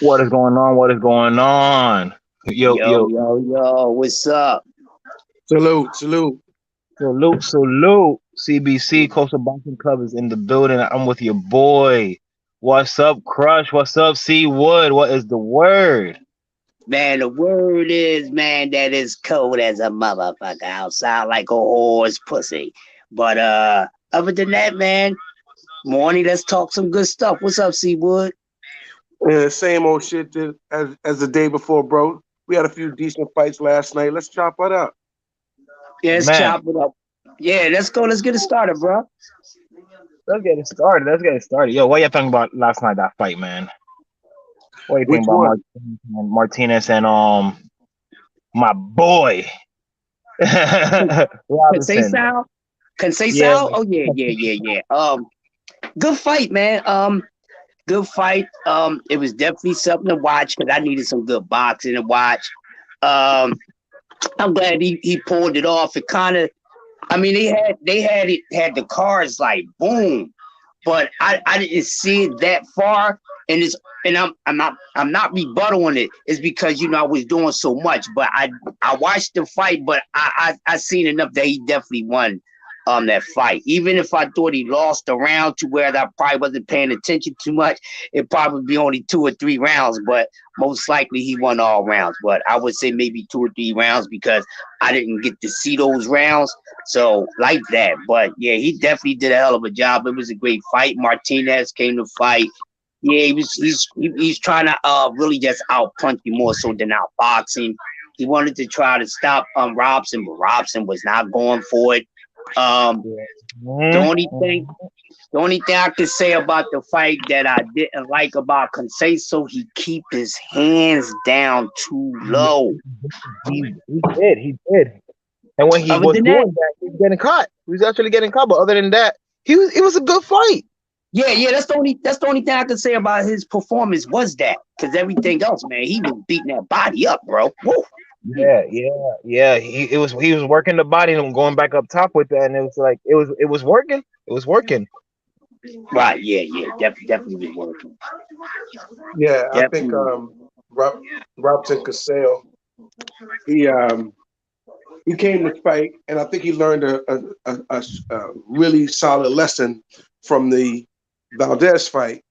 What is going on? What is going on? Yo, Yo, yo, yo, yo, what's up? Salute, salute. salute, salute. CBC Coastal Boxing Club is in the building. I'm with your boy. What's up, Crush? What's up, C Wood? What is the word? Man, the word is, man, that is cold as a motherfucker outside like a horse pussy. But other than that, man, morning, let's talk some good stuff. What's up, C Wood? Same old shit as the day before, bro. We had a few decent fights last night. Let's chop it up. Yeah, let's Man, chop it up. Yeah, let's go. Let's get it started, bro. let's get it started. Let's get it started. Yo, what you think about last night, that fight, man? What you think Which about one? Martinez and my boy Can say Robinson? Sal? Can say Yeah, Sal? Oh yeah, yeah, yeah, yeah. Good fight, man. Good fight. It was definitely something to watch because I needed some good boxing to watch. Um, I'm glad he pulled it off. It kind of, I mean, they had the cards like boom, but I didn't see it that far, and I'm not rebuttaling it. It's because I was doing so much, but I watched the fight, but I seen enough that he definitely won that fight. Even if I thought he lost a round to where I probably wasn't paying attention too much, it probably be only 2 or 3 rounds, but most likely he won all rounds. But I would say maybe 2 or 3 rounds because I didn't get to see those rounds. So like that. But yeah, he definitely did a hell of a job. It was a great fight. Martinez came to fight. Yeah, he's trying to really just out punch you more so than out boxing. He wanted to try to stop Robson, but Robson was not going for it. Um, yeah. the Mhm, only thing mhm. the only thing I could say about the fight that I didn't like about Conceição, he keep his hands down too low. He did. He did. And when he Other was than that, doing that, he was getting caught. He was actually getting caught. But other than that, it was a good fight. yeah, that's the only thing I could say about his performance was that because everything else, man, he was beating that body up, bro. Woo. Yeah, yeah, yeah. He was working the body and going back up top with that, and it was like it was working. It was working. Right, yeah, yeah, definitely was working. Yeah, I think Definitely. Robson Casale, he um he came to fight, and I think he learned a really solid lesson from the Valdez fight.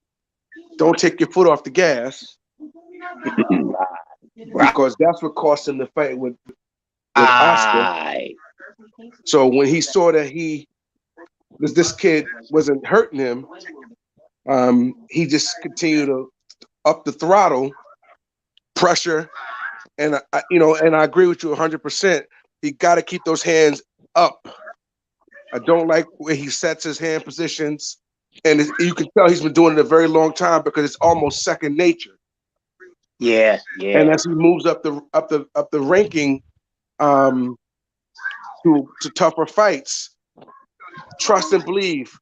Don't take your foot off the gas Right. because that's what cost him the fight with Oscar. Right. So when he saw that this kid wasn't hurting him, he just continued to up the throttle, pressure, and and I agree with you 100%. He got to keep those hands up. I don't like where he sets his hand positions, and you can tell he's been doing it a very long time because it's almost second nature. Yeah, And yeah. as he moves up the ranking um, to tougher fights, trust and believe.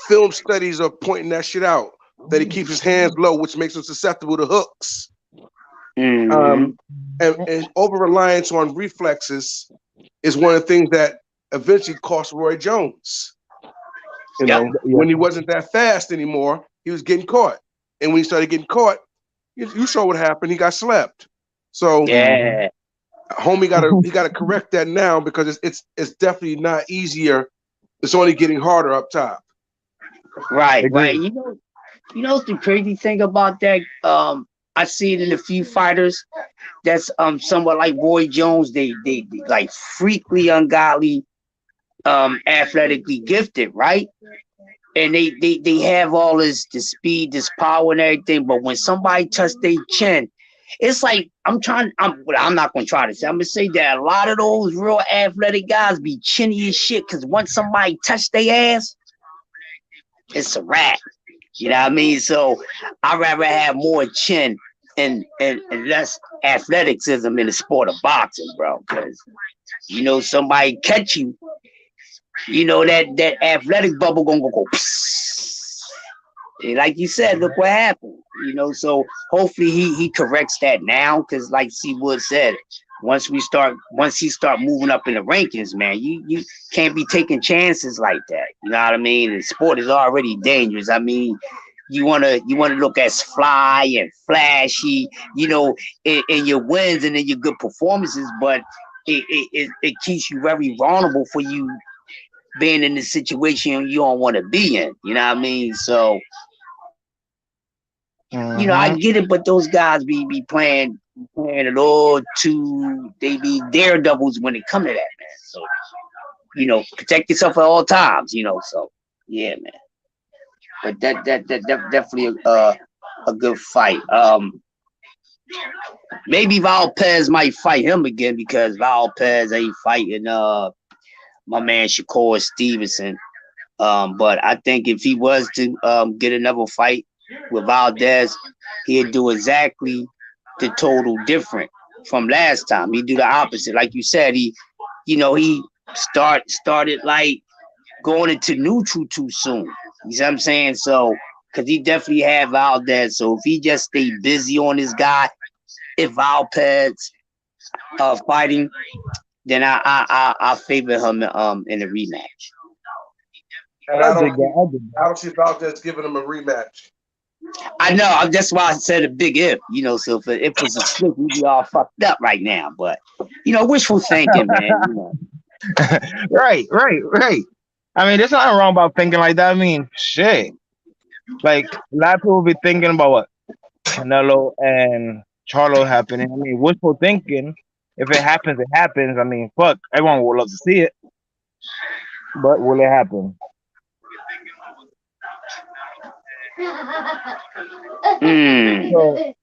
Film studies are pointing that shit out. That he keeps his hands low, which makes him susceptible to hooks. Hmm. Um, and over reliance on reflexes is one of the things that eventually cost Roy Jones. Yep. Yeah, When he wasn't that fast anymore, he was getting caught. And when he started getting caught, you saw what happened. He got slept. So hmm Yeah. homie he gotta correct that now because it's definitely not easier. It's only getting harder up top. Right, right. agree. You know what's the crazy thing about that? I see it in a few fighters that's somewhat like Roy Jones. They like freakly ungodly, athletically gifted, right? And they have all this speed, this power, and everything. But when somebody touch their chin, it's like I'm not gonna try to say. I'm gonna say that a lot of those real athletic guys be chinny as shit. Cause once somebody touch their ass, it's a wrap. You know what I mean? So I'd rather have more chin and less athleticism in the sport of boxing, bro. Because somebody catch you, that athletic bubble gonna go. Psst. And like you said, look what happened. So hopefully he corrects that now. Because like C Wood said, once he start moving up in the rankings, man, you can't be taking chances like that. You know what I mean? The sport is already dangerous. I mean, you wanna look as fly and flashy, in your wins and in your good performances, but it keeps you very vulnerable for you being in the situation you don't want to be in. You know what I mean? So I Mm-hmm. get it, but those guys be playing it all too. They be daredevils when it come to that, man. So protect yourself at all times. So yeah, man. But that definitely a good fight. Maybe Valpez might fight him again because Valpez ain't fighting my man Shakur Stevenson. But I think if he was to get another fight with Valdez, he'd do exactly the total different from last time. He'd do the opposite. Like you said, he started like going into neutral too soon. You see what I'm saying? So, because he definitely had Valdez. So if he just stayed busy on this guy, if Valpez fighting, then I favor him in a rematch. And I dig don't, that. I dig I don't see Valdez giving him a rematch. I know. That's why I said a big if. So if it was a split, we'd be all fucked up right now. But wishful thinking, man. that. Right. I mean, there's nothing wrong about thinking like that. I mean, shit. Like a lot of people be thinking about what Canelo and Charlo happening. I mean, wishful thinking. If it happens, it happens. I mean, fuck. Everyone would love to see it, but will it happen? Mm. So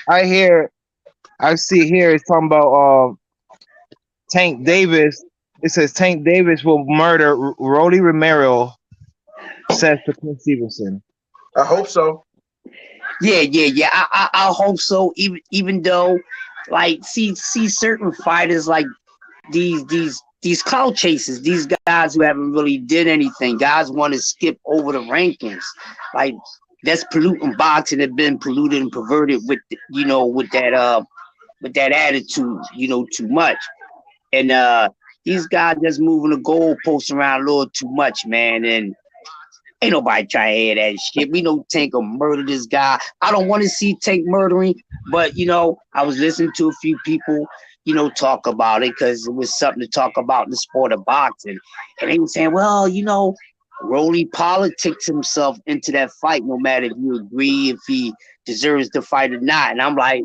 I see here it's talking about Tank Davis. It says Tank Davis will murder Rolly Romero, says to Clint Stevenson. I hope so. Yeah. I hope so. Even though, like, see certain fighters like these clout chasers, these guys who haven't really did anything. Guys want to skip over the rankings, like that's polluting boxing. Have been polluted and perverted with with that attitude, too much. And these guys just moving the goalposts around a little too much, man. And ain't nobody trying to hear that shit. We know Tank will murder this guy. I don't want to see Tank murdering, but I was listening to a few people, talk about it because it was something to talk about in the sport of boxing. And they were saying, well, Rolly politics himself into that fight, no matter if you agree if he deserves the fight or not. And I'm like,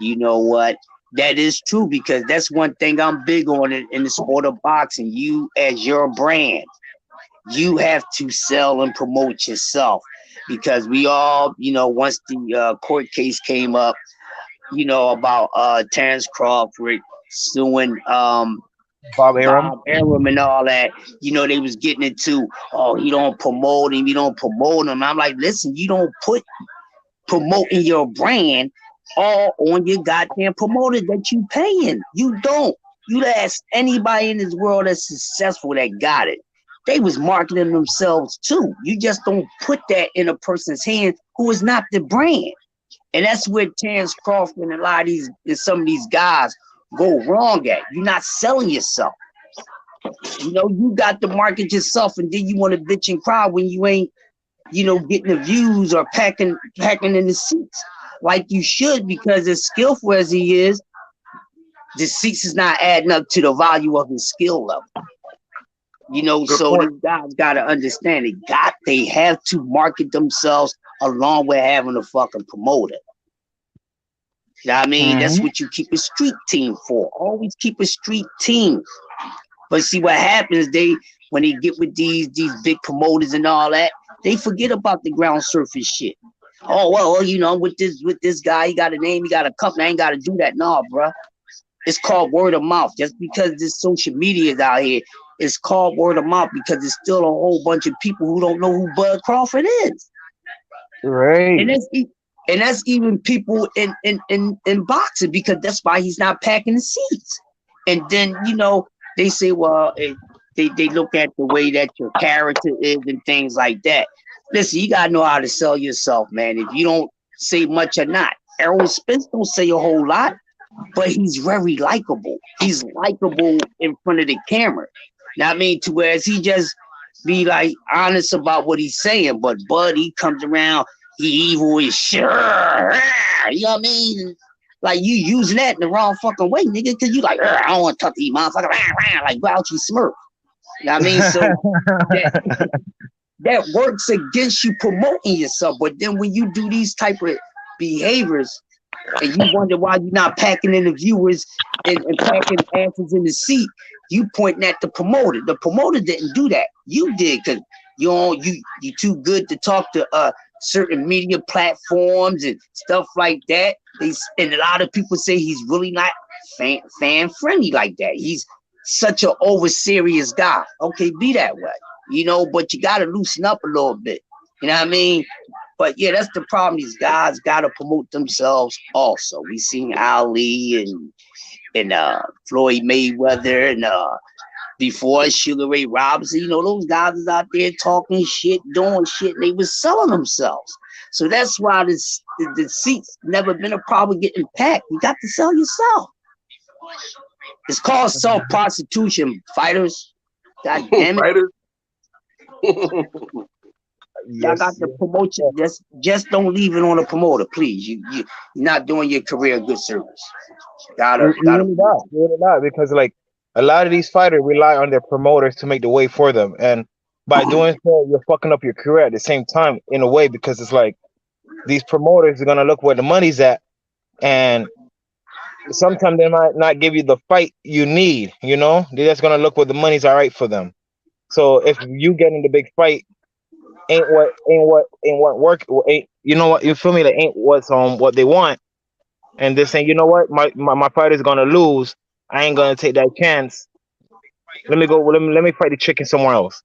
you know what? That is true because that's one thing I'm big on in the sport of boxing. You, as your brand, you have to sell and promote yourself because we all, once the court case came up, about Terrence Crawford suing Bob Arum. Bob Arum and all that, they was getting into, oh, he don't promote him, you don't promote him. I'm like, listen, you don't put promoting your brand all on your goddamn promoter that you paying. You don't. You ask anybody in this world that's successful that got it. They was marketing themselves too. You just don't put that in a person's hand who is not the brand. And that's where Terrence Crawford and a lot of some of these guys go wrong at. You're not selling yourself. You got to market yourself, and then you want to bitch and cry when you ain't, getting the views or packing in the seats like you should, because as skillful as he is, the seats is not adding up to the value of his skill level. So these guys got to understand they have to market themselves along with having a fucking promoter. You know what I mean? Mm-hmm. That's what you keep a street team for. Always keep a street team. But see what happens, when they get with these big promoters and all that, they forget about the ground surface shit. Oh, well, with this guy, he got a name, he got a company, I ain't got to do that. No, bro. It's called word of mouth. Just because this social media is out here, it's called word of mouth because there's still a whole bunch of people who don't know who Bud Crawford is. Right. And that's even people in boxing, because that's why he's not packing the seats. And then, they say, well, they look at the way that your character is and things like that. Listen, you got to know how to sell yourself, man. If you don't say much or not. Errol Spence don't say a whole lot, but he's very likable. He's likable in front of the camera. Now, I mean, to whereas he just be like honest about what he's saying, but Bud, he comes around, he evil as shit. You know what I mean? Like you using that in the wrong fucking way, nigga, because you like, I don't want to talk to you, motherfucker. Like Grouchy Smurf. You know what I mean? So that that works against you promoting yourself. But then when you do these type of behaviors and you wonder why you're not packing in the viewers and packing asses in the seat, you pointing at the promoter. The promoter didn't do that. You did, because you too good to talk to certain media platforms and stuff like that. And a lot of people say he's really not fan friendly like that. He's such an over serious guy. Okay, be that way, but you got to loosen up a little bit. You know what I mean? But yeah, that's the problem. These guys got to promote themselves also. We seen Ali and Floyd Mayweather and before Sugar Ray Robinson. Those guys is out there talking shit, doing shit. They was selling themselves. So that's why the seats never been a problem getting packed. You got to sell yourself. It's called self-prostitution, fighters. God damn it. Fighters. Y'all got the promotion. Just don't leave it on the promoter, please. You're not doing your career good service. Gotta really not, because like a lot of these fighters rely on their promoters to make the way for them, and by doing so, you're fucking up your career at the same time in a way, because it's like these promoters are gonna look where the money's at, and sometimes they might not give you the fight you need. They're just gonna look where the money's all right for them. So if you get in the big fight, ain't what work, ain't, you feel me? That ain't what's what they want, and they're saying, my fight is gonna lose. I ain't gonna take that chance. Let me go. Let me fight the chicken somewhere else.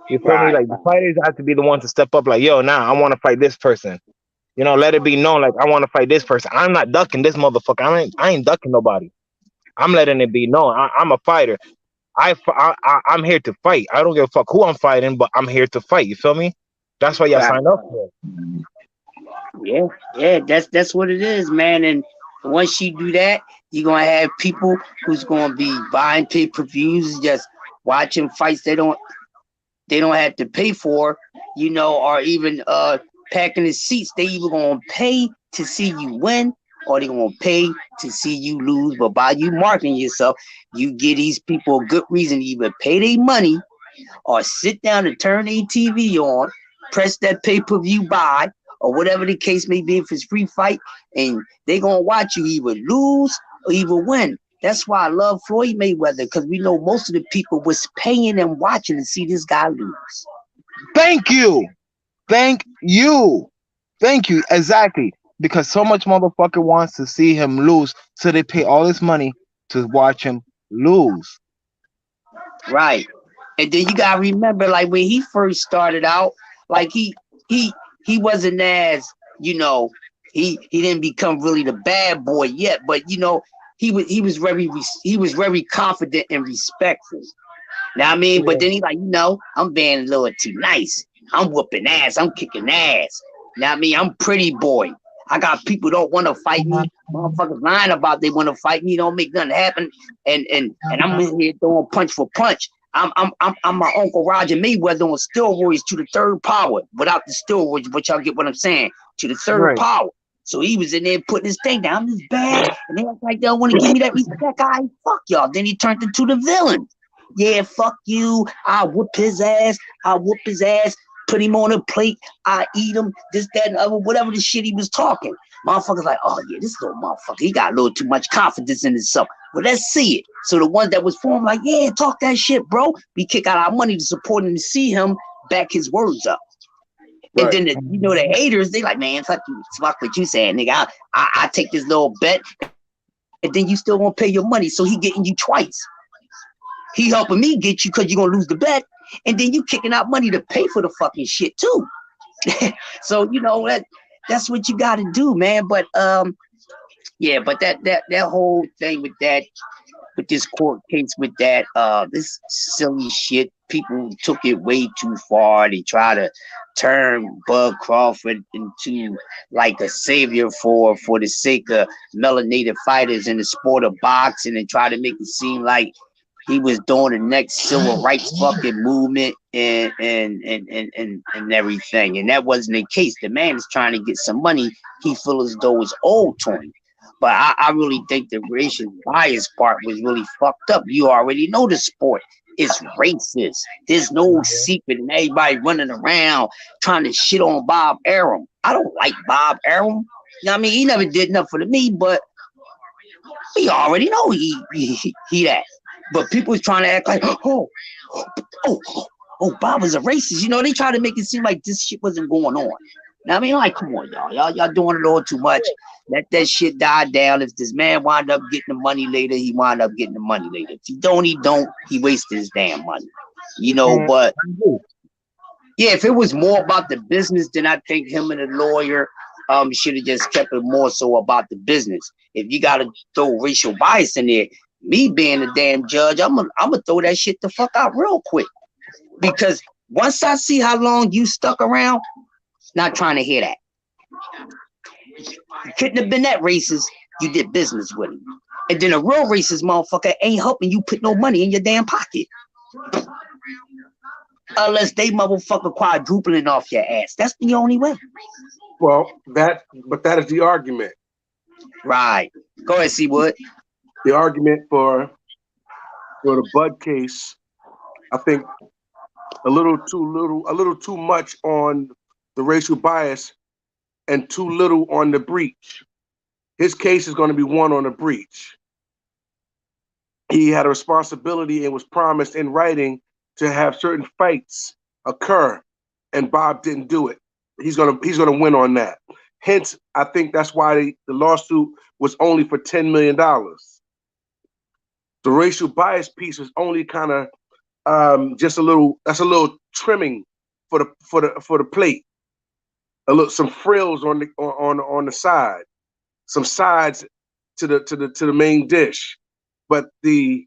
You feel me? Like the fighters have to be the ones to step up. Like, yo, I want to fight this person. Let it be known. Like, I want to fight this person. I'm not ducking this motherfucker. I ain't ducking nobody. I'm letting it be known. I'm a fighter. I'm here to fight. I don't give a fuck who I'm fighting, but I'm here to fight. You feel me? That's why y'all signed up for it. Yeah, that's what it is, man. And once you do that, you're gonna have people who's gonna be buying pay-per-views, just watching fights they don't have to pay for, or even packing the seats. They either gonna pay to see you win, or they gonna pay to see you lose. But by you marketing yourself, you give these people a good reason to either pay their money or sit down and turn their TV on, press that pay-per-view buy, or whatever the case may be, if it's free fight, and they gonna watch you either lose or either win. That's why I love Floyd Mayweather, because we know most of the people was paying and watching to see this guy lose. Thank you. Exactly. Because so much motherfucker wants to see him lose, so they pay all this money to watch him lose. Right. And then you gotta remember, like when he first started out, like he wasn't as, he didn't become really the bad boy yet, but he was very confident and respectful. Now I mean, but then he's like, I'm being a little too nice. I'm whooping ass. I'm kicking ass. Now I mean, I'm pretty boy. I got people don't want to fight me. Motherfuckers lying about they want to fight me. Don't make nothing happen. And I'm in here throwing punch for punch. I'm my Uncle Roger Mayweather on steroids to the third power, without the steroids, but y'all get what I'm saying, to the third power. So he was in there putting his thing down. This bad, and they act like they don't want to give me that respect. I fuck y'all. Then he turned into the villain. Yeah, fuck you. I whoop his ass. Put him on a plate. I eat him. This, that, and other. Whatever the shit he was talking. Motherfuckers like, oh yeah, this little motherfucker, he got a little too much confidence in himself. Well, let's see it. So the ones that was for him, like, yeah, talk that shit, bro. We kick out our money to support him, to see him back his words up. Right. And then the haters, they like, man, fuck what you saying, nigga. I take this little bet, and then you still won't pay your money. So he getting you twice. He helping me get you because you're gonna lose the bet, and then you kicking out money to pay for the fucking shit too. So that's what you got to do, man. But yeah, but that whole thing with this court case with that this silly shit, people took it way too far. They try to turn Bud Crawford into like a savior for the sake of melanated fighters in the sport of boxing, and try to make it seem like he was doing the next civil rights fucking movement and everything. And that wasn't the case. The man is trying to get some money. He feels as though it's owed to him. But I really think the racial bias part was really fucked up. You already know the sport. It's racist. There's no secret, and everybody running around trying to shit on Bob Arum. I don't like Bob Arum. You know what I mean? He never did nothing for me, but we already know he that. But people is trying to act like, Bob was a racist. You know, they try to make it seem like this shit wasn't going on. Now, I mean, like, come on, y'all doing it all too much. Let that shit die down. If this man wind up getting the money later, he wind up getting the money later. If he don't, he wasted his damn money. You know, but yeah, if it was more about the business, then I think him and the lawyer should have just kept it more so about the business. If you gotta throw racial bias in there, me being a damn judge, I'm gonna throw that shit the fuck out real quick. Because once I see how long you stuck around, not trying to hear that. You couldn't have been that racist. You did business with him. And then a real racist motherfucker ain't helping you put no money in your damn pocket. Unless they motherfucker quadrupling off your ass. That's the only way. Well, that is the argument. Right. Go ahead, Seawood. The argument for the Bud case, I think a little too much on the racial bias and too little on the breach. His case is going to be won on the breach. He had a responsibility and was promised in writing to have certain fights occur, and Bob didn't do it. He's gonna win on that. Hence, I think that's why the lawsuit was only for $10 million. The racial bias piece is only kind of just a little trimming for the plate. Some frills on the side, some sides to the main dish, but the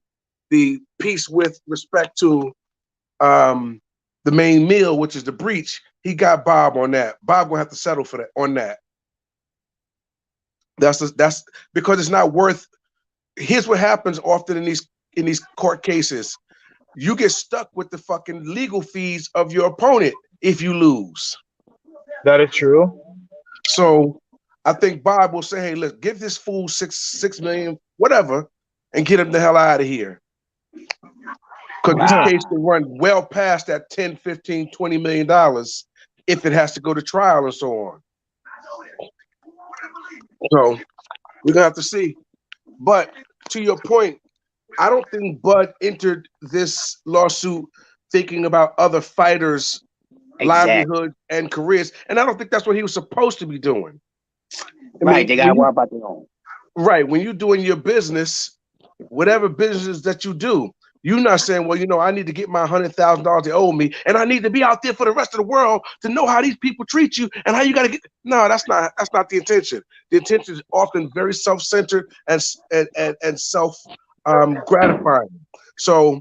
piece with respect to the main meal, which is the breach, he got Bob on that. Bob gonna have to settle for that on that. That's because it's not worth. Here's what happens often in these court cases: you get stuck with the fucking legal fees of your opponent if you lose. That is true. So I think Bob will say, hey, look, give this fool $6 million, whatever, and get him the hell out of here. Because this case can run well past that 10, 15, $20 million if it has to go to trial and so on. So we're gonna have to see. But to your point, I don't think Bud entered this lawsuit thinking about other fighters' livelihood and careers, and I don't think that's what he was supposed to be doing. Right, they gotta worry about their own. Right, when you're doing your business, whatever business that you do, you're not saying, well, you know, I need to get my $100,000 they owe me, and I need to be out there for the rest of the world to know how these people treat you and how you got to get. No, that's not the intention. The intention is often very self-centered and self gratifying. So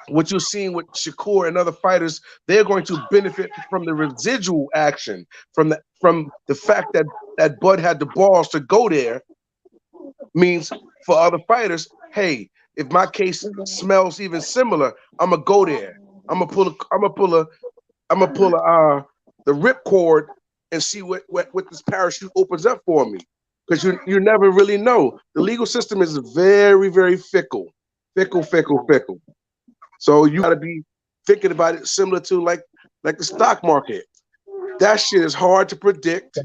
what you're seeing with Shakur and other fighters, they're going to benefit from the residual action, from the fact that Bud had the balls to go there. Means for other fighters, hey, if my case smells even similar, I'm gonna go there. I'm gonna pull the ripcord and see what this parachute opens up for me. Because you never really know. The legal system is very, very fickle. So you gotta be thinking about it similar to like the stock market. That shit is hard to predict.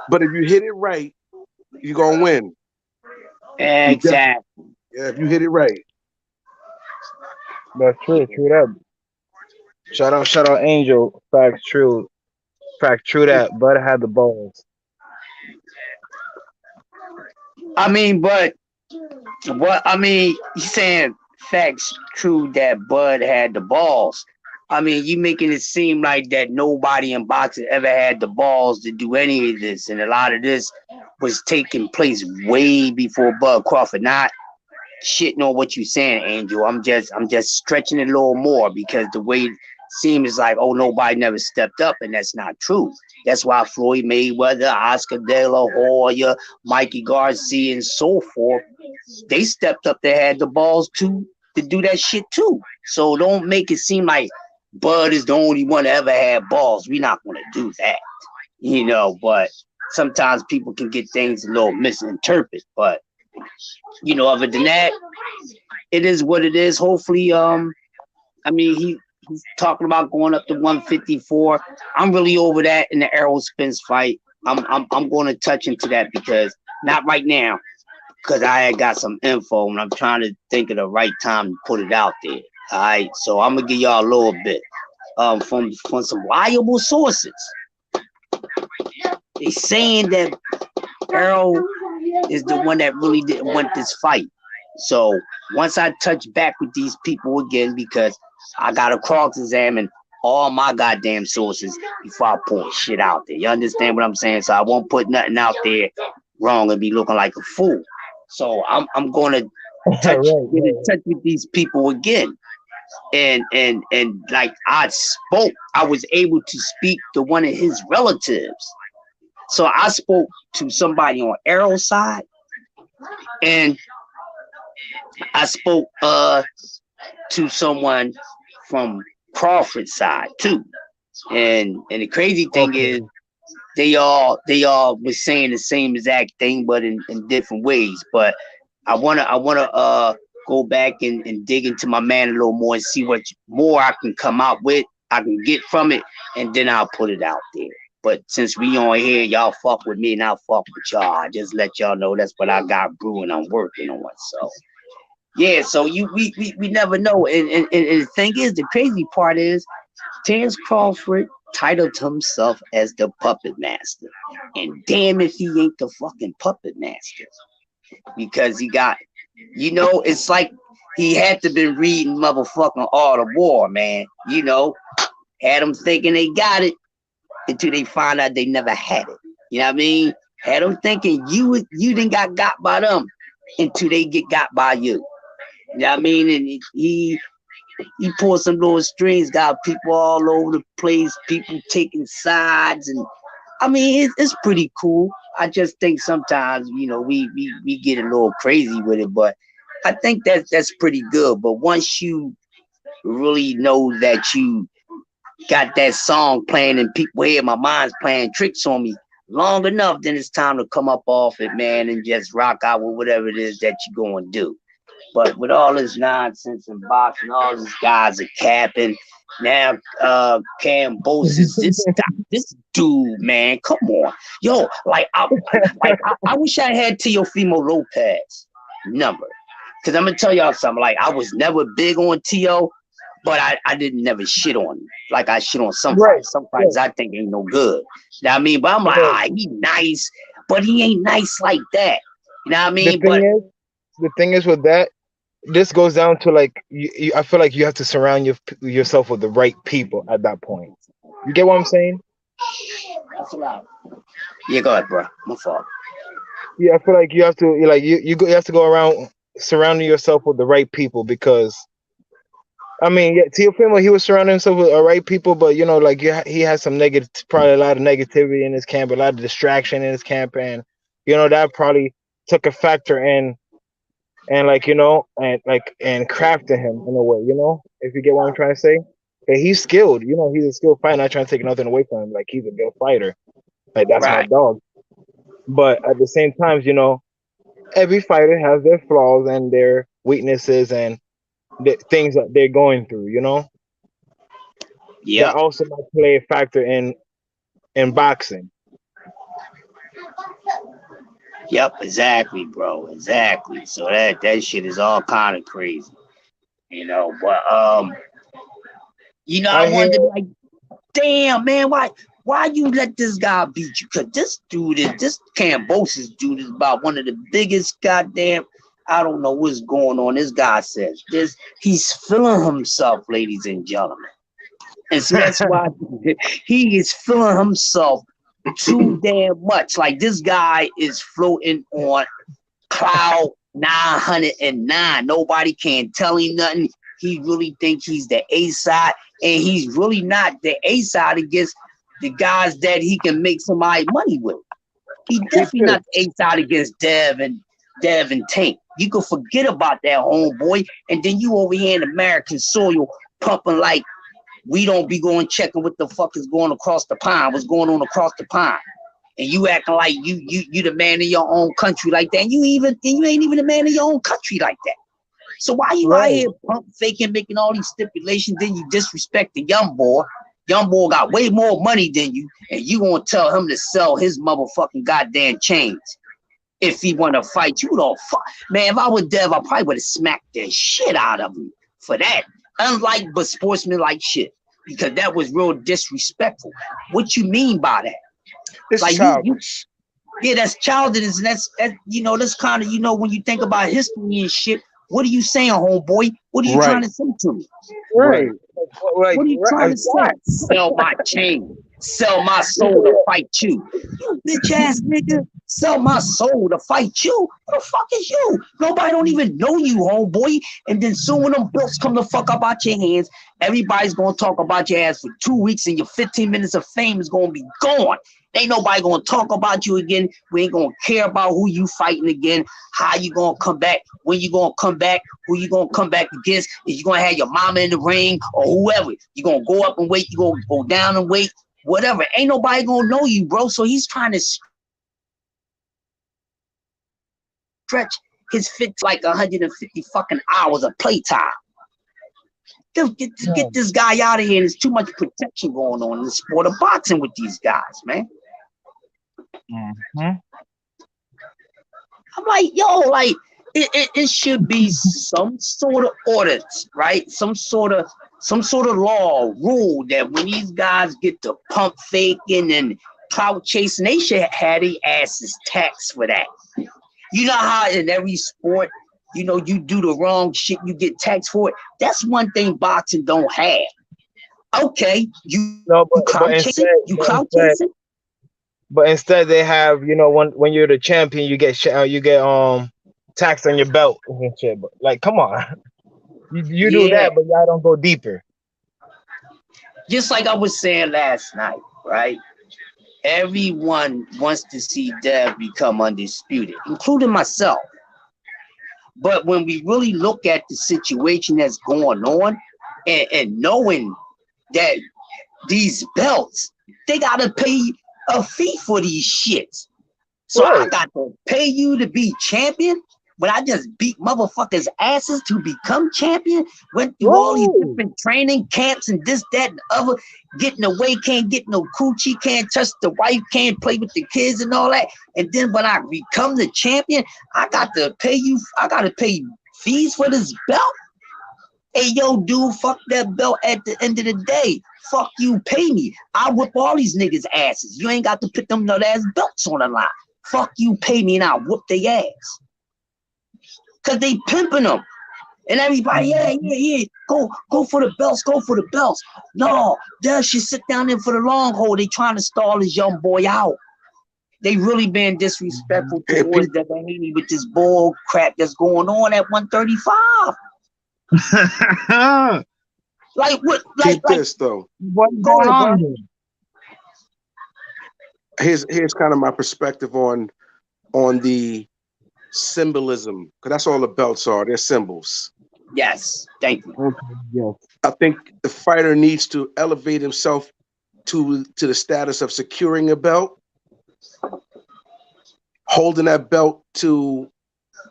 But if you hit it right, you're gonna win. Exactly. Yeah, if you hit it right. That's true. True that. Shout out, Angel. Fact true that Bud had the balls. I mean, but he's saying facts true that Bud had the balls. I mean, you making it seem like that nobody in boxing ever had the balls to do any of this, and a lot of this was taking place way before Bud Crawford. Not shitting on what you're saying, Angel. I'm just stretching it a little more because the way it seems like, oh, nobody never stepped up, and that's not true. That's why Floyd Mayweather, Oscar De La Hoya, Mikey Garcia, and so forth they stepped up. They had the balls to do that shit too. So don't make it seem like Bud is the only one that ever had balls. We're not gonna do that, But sometimes people can get things a little misinterpreted. But other than that, it is what it is. Hopefully, he's talking about going up to 154. I'm really over that in the Errol Spence fight. I'm going to touch into that because not right now, because I had got some info and I'm trying to think of the right time to put it out there. All right, so I'm gonna give y'all a little bit from some reliable sources. They saying that Errol is the one that really didn't want this fight. So once I touch back with these people again, because I gotta cross-examine all my goddamn sources before I pour shit out there. You understand what I'm saying? So I won't put nothing out there wrong and be looking like a fool. So I'm gonna get in touch with these people again. And like I was able to speak to one of his relatives. So I spoke to somebody on Errol's side, and I spoke to someone from Crawford's side too. And the crazy thing is they all was saying the same exact thing, but in different ways. But I wanna go back and dig into my man a little more and see what more I can come out with, I can get from it, and then I'll put it out there. But since we on here, y'all fuck with me and I'll fuck with y'all. I just let y'all know that's what I got brewing, I'm working on. So yeah, so we never know. And the thing is, the crazy part is Terence Crawford titled himself as the puppet master. And damn if he ain't the fucking puppet master. Because he got, it's like he had to been reading motherfucking Art of War, man. Had them thinking they got it until they find out they never had it. You know what I mean? Had them thinking you didn't got by them until they get got by you. You know what I mean? And he pulled some little strings, got people all over the place, people taking sides, and I mean it's pretty cool. I just think sometimes we get a little crazy with it, but I think that's pretty good. But once you really know that you got that song playing and people hear my mind's playing tricks on me long enough, then it's time to come up off it, man, and just rock out with whatever it is that you're going to do. But with all this nonsense and boxing, all these guys are capping. Now, Kambosos, this dude, man, come on, yo, I wish I had Teofimo Lopez number, because I'm gonna tell y'all something. Like, I was never big on Teo, but I didn't never shit on him. Like I shit on some fights. Some fights I think ain't no good. You know what I mean? But I'm like, he nice, but he ain't nice like that. You know what I mean? The thing is with that, this goes down to like I feel like you have to surround yourself with the right people at that point. You get what I'm saying? That's loud. Yeah, go ahead, bro. My fault. Yeah, I feel like you have to you have to go around surrounding yourself with the right people, because I mean, yeah, Teofimo, he was surrounding himself with the right people, but he has some probably a lot of negativity in his camp, a lot of distraction in his camp, and that probably took a factor in. And and crafting him in a way, if you get what I'm trying to say. Okay, he's skilled, he's a skilled fighter. Not trying to take nothing away from him. Like, he's a good fighter. Like, that's my dog. But at the same time, every fighter has their flaws and their weaknesses and the things that they're going through, Yeah. That also might play a factor in boxing. Yep, exactly, bro. Exactly. So that shit is all kind of crazy. But I wanted to be like, damn, man, why you let this guy beat you? Cause this Kambosos dude is about one of the biggest goddamn, I don't know what's going on. This guy says he's feeling himself, ladies and gentlemen. And so that's why he is feeling himself too damn much. Like, this guy is floating on cloud 909. Nobody can tell him nothing. He really thinks he's the A side, and he's really not the A side against the guys that he can make somebody money with. He's definitely not the A side against Dev and Tank. You could forget about that, homeboy. And then you over here in American soil pumping like we don't be going checking what the fuck is going across the pond, what's going on across the pond. And you acting like you the man of your own country like that. And you ain't even the man of your own country like that. So why you out here pump faking, making all these stipulations, then you disrespect the young boy? Young boy got way more money than you, and you gonna tell him to sell his motherfucking goddamn chains if he wanna fight you? Don't fuck, man. If I was Dev, I probably would have smacked the shit out of him for that. Unlike but sportsmanlike shit, because that was real disrespectful. What you mean by that? It's like childish. Yeah, that's childish, and that's that's kind of when you think about history and shit. What are you saying, homeboy? What are you trying to say to me? Right. What are you trying to say? Sell my chain, sell my soul to fight you. You bitch ass nigga, sell my soul to fight you. Who the fuck is you? Nobody don't even know you, homeboy. And then soon when them belts come the fuck up out your hands, everybody's gonna talk about your ass for 2 weeks, and your 15 minutes of fame is gonna be gone. Ain't nobody gonna talk about you again. We ain't gonna care about who you fighting again, how you gonna come back, when you gonna come back, who you gonna come back against. Is you gonna have your mama in the ring or whoever? You gonna go up and wait, you gonna go down and wait, whatever. Ain't nobody gonna know you, bro. So he's trying to stretch his fit like 150 fucking hours of playtime. Get this guy out of here. There's too much protection going on in the sport of boxing with these guys, man. Mm-hmm. I'm like, yo, like it should be some sort of ordinance, right? Some sort of law rule that when these guys get to pump faking and clout chasing, they should have their asses taxed for that. You know how in every sport, you do the wrong shit, you get taxed for it. That's one thing boxing don't have. Okay, you clout chasing. But instead, they have when you're the champion, you get taxed on your belt and shit. But like, come on, you do that, but y'all don't go deeper. Just like I was saying last night, right? Everyone wants to see Dev become undisputed, including myself. But when we really look at the situation that's going on, and knowing that these belts, they gotta pay a fee for these shits. So I got to pay you to be champion, but I just beat motherfuckers' asses to become champion. Went through all these different training camps and this, that, and other. Getting away, can't get no coochie, can't touch the wife, can't play with the kids and all that. And then when I become the champion, I got to pay fees for this belt. Hey, yo, dude, fuck that belt at the end of the day. Fuck you, pay me. I whip all these niggas' asses. You ain't got to put them nut-ass belts on the line. Fuck you, pay me, and I'll whoop their ass. Because they pimping them. And everybody, yeah, go for the belts, No, they should sit down there for the long haul. They trying to stall this young boy out. They really being disrespectful towards Devin with this bull crap that's going on at 135. Like what? Like this though. What's going on? Here's kind of my perspective on the symbolism, because that's all the belts are. They're symbols. Yes, thank you. Okay, yes. I think the fighter needs to elevate himself to the status of securing a belt, holding that belt to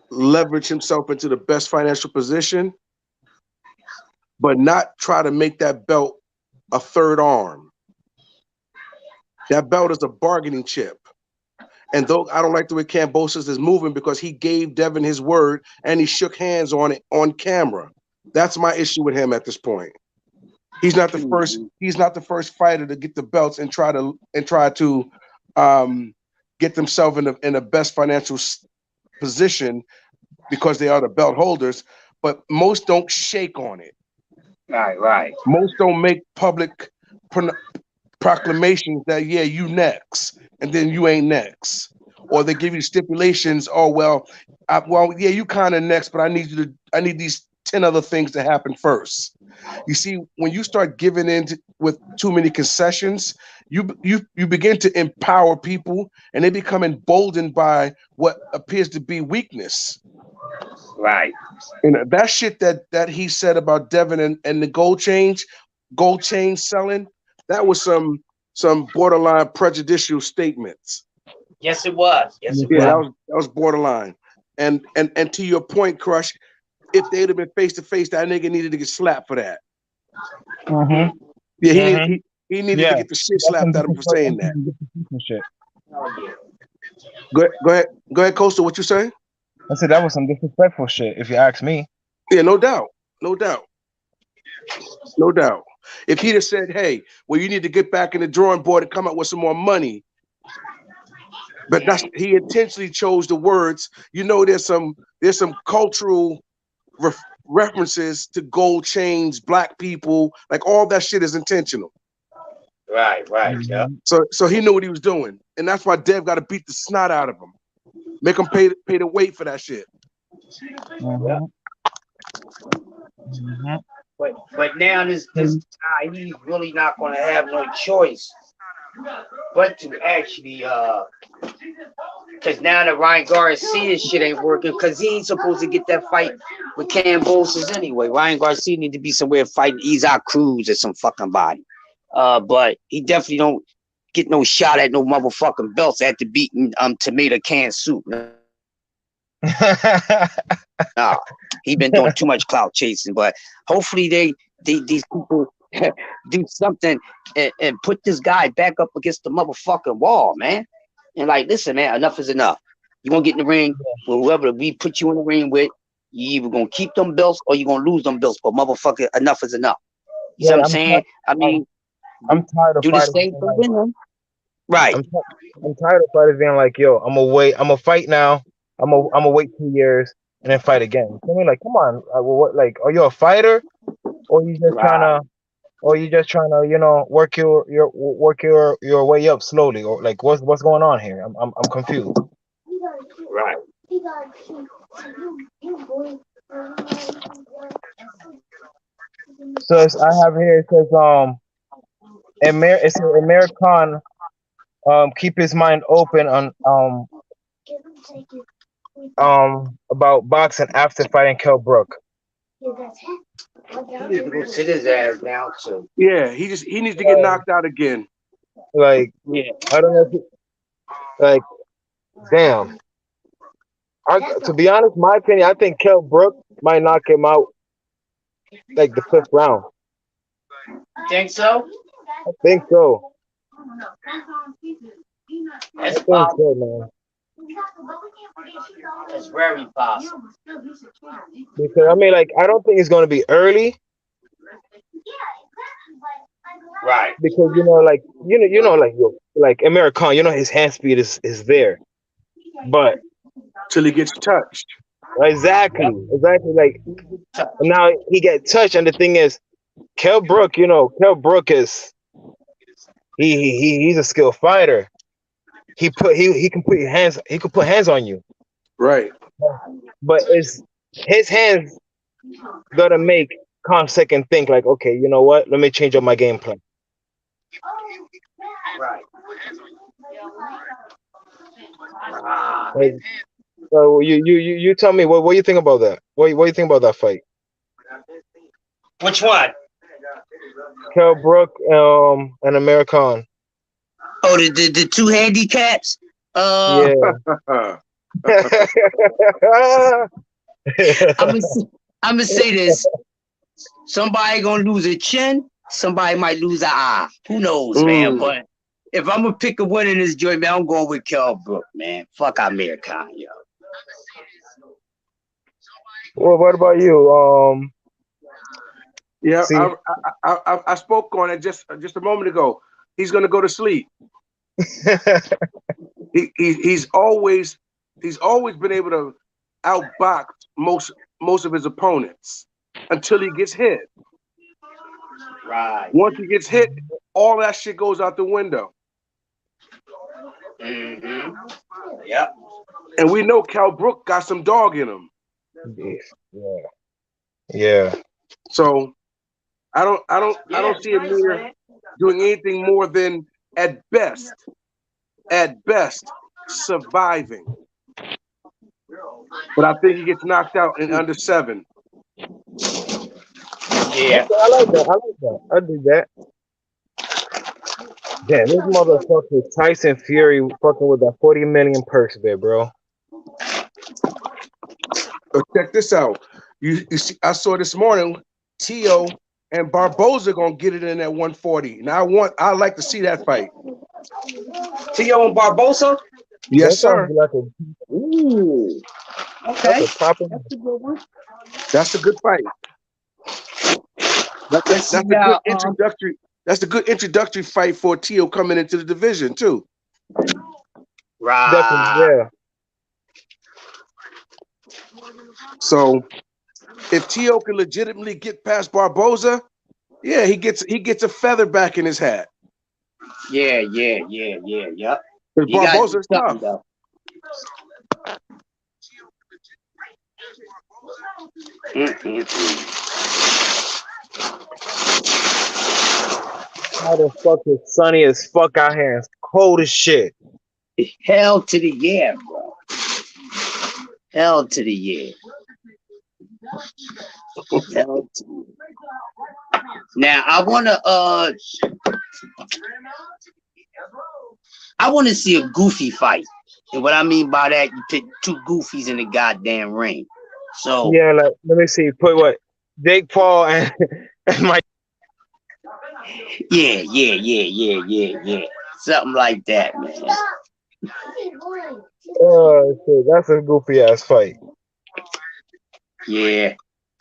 leverage himself into the best financial position, but not try to make that belt a third arm. That belt is a bargaining chip. And though I don't like the way Kambosos is moving, because he gave Devin his word and he shook hands on it on camera. That's my issue with him at this point. He's not the first. He's not the first fighter to get the belts and try to get themselves in the best financial position because they are the belt holders. But most don't shake on it. Right. Most don't make public proclamations that you next, and then you ain't next, or they give you stipulations. Oh you kind of next, but I need these 10 other things to happen first. You see, when you start giving in with too many concessions, you begin to empower people, and they become emboldened by what appears to be weakness. Right. And that shit that he said about Devin and the gold change selling, that was some borderline prejudicial statements. Yes, it was. Yes, it Yeah, was. that was borderline. And to your point, Crush, if they'd have been face to face, that nigga needed to get slapped for that. Mm-hmm. Yeah, Mm-hmm. he needed to Yeah. get the shit That's some slapped out of him for saying that. disrespectful shit. Go ahead, Coastal. What you say? I said that was some disrespectful shit, if you ask me. Yeah, no doubt, no doubt, no doubt. If he'd have said, "Hey, well, you need to get back in the drawing board and come up with some more money," but he intentionally chose the words. You know, there's some cultural references to gold chains, black people, like all that shit is intentional. Right. Yeah. So he knew what he was doing, and that's why Dev got to beat the snot out of him, make him pay the weight for that shit. Yeah. But now this guy, he's really not going to have no choice but to actually because now that Ryan Garcia's shit ain't working, because he ain't supposed to get that fight with Kambosos anyway. Ryan Garcia need to be somewhere fighting Isaac Cruz or some fucking body. But he definitely don't get no shot at no motherfucking belts after beating tomato can soup. Nah, he been doing too much clout chasing. But hopefully these people do something and put this guy back up against the motherfucking wall, man. And like, listen, man, enough is enough. You gonna get in the ring with whoever we put you in the ring with. You either gonna keep them belts or you gonna lose them belts. But motherfucker, enough is enough. You see what I'm saying? I mean, I'm tired of do the fighters same being for like, women. Right. I'm tired of fighters being like, yo, I'm gonna fight now. I'm gonna wait 2 years and then fight again. I mean, like, come on, what? Like, are you a fighter, or you just trying to, work your way up slowly, or like, what's going on here? I'm confused. Right. So I have here, it says it says Amir Khan keep his mind open on about boxing after fighting Kell Brook. He needs to go sit his ass down too. Yeah, he needs to get knocked out again. Like, Yeah. I don't know if like, damn. To be honest, my opinion, I think Kell Brook might knock him out like the 5th round. Think so? I think so. That's I think possible. so, man. That's very possible. Because I mean, like, I don't think it's going to be early. Right. Because like like Amir Khan, his hand speed is there, but Till he gets touched. exactly. Like, now he get touched, and the thing is, Kell Brook is he's a skilled fighter. He can put hands on you, Right. but it's his hands gonna make Khan second think, like, okay, you know what? Let me change up my game plan. Right. Like, so you tell me what you think about that? What do you think about that fight? Which one? Kell Brook and Amir Khan. Oh, the two handicaps. Yeah. I'm gonna say this. Somebody gonna lose a chin. Somebody might lose an eye. Who knows, man? But if I'm gonna pick a winner in this joint, man, I'm going with Kell Brook, man. Fuck Amir Khan, yo. Well, what about you? Yeah, I spoke on it just a moment ago. He's gonna go to sleep. He's always been able to outbox most of his opponents until he gets hit. Right. Once he gets hit, all that shit goes out the window. Mm-hmm. Yep. And we know Kell Brook got some dog in him. Yeah. So I don't see Amir doing anything more than at best surviving. but I think he gets knocked out in under 7. Yeah. Okay, I like that. I like that. I do that. Damn, this motherfucker Tyson Fury fucking with that 40 million perks bit, bro. But check this out. You see, I saw this morning, Tio and Barboza gonna get it in at 140. Now I like to see that fight. Tio and Barbosa. Yes, That sounds sir. like a Ooh. that's Okay. a proper. That's a good one. That's a good fight. That's a good introductory. That's a good introductory fight for Tio coming into the division too. Definitely, Right. yeah. So if Tio can legitimately get past Barboza, yeah, he gets a feather back in his hat. Yeah. Yep. Because You got to Barboza do is something tough. though. How the fuck is sunny as fuck out here? It's cold as shit. Hell to the yeah, bro. Hell to the yeah. Hell to the yeah. Now I wanna see a goofy fight. And what I mean by that, you put two goofies in the goddamn ring. So Yeah, like let me see. Put what? Jake Paul and, and Mike. yeah. Something like that, man. Oh shit, that's a goofy ass fight. Yeah.